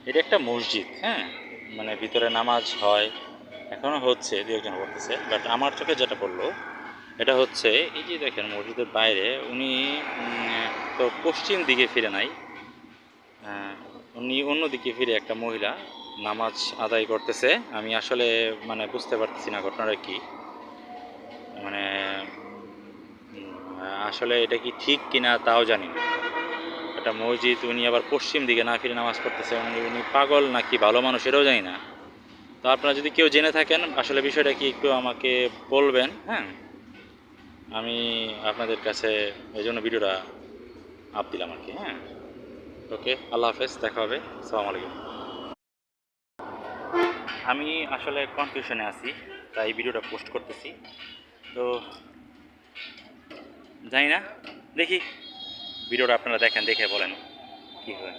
এটা একটা মসজিদ, হ্যাঁ, মানে ভিতরে নামাজ হয়, এখনো হচ্ছে, দু একজন করতেছে, বাট আমার চোখে যেটা পড়লো এটা হচ্ছে এই যে দেখেন মসজিদের বাইরে উনি তো পশ্চিম দিকে ফিরে নাই, উনি অন্যদিকে ফিরে একটা মহিলা নামাজ আদায় করতেছে। আমি আসলে মানে বুঝতে পারতেছি না ঘটনাটা কি, মানে আসলে এটা কি ঠিক কিনা তাও জানি না। একটা মসজিদ, উনি আবার পশ্চিম দিকে না ফিরে নামাজ পড়তেছে, উনি পাগল নাকি ভালো মানুষ এটাও জানি না। তো আপনারা যদি কেউ জেনে থাকেন আসলে বিষয়টা কি একটু আমাকে বলবেন, হ্যাঁ। আমি আপনাদের কাছে এই জন্য ভিডিওটা আপ দিলাম আর কি, হ্যাঁ। ওকে, আল্লাহ হাফেজ, দেখা হবে, আসসালামু আলাইকুম। আমি আসলে কনফিউশনে আছি, তাই ভিডিওটা পোস্ট করতেছি। তো জানি না, দেখি ভিডিওটা আপনারা দেখেন, দেখে বলেন কী হয়।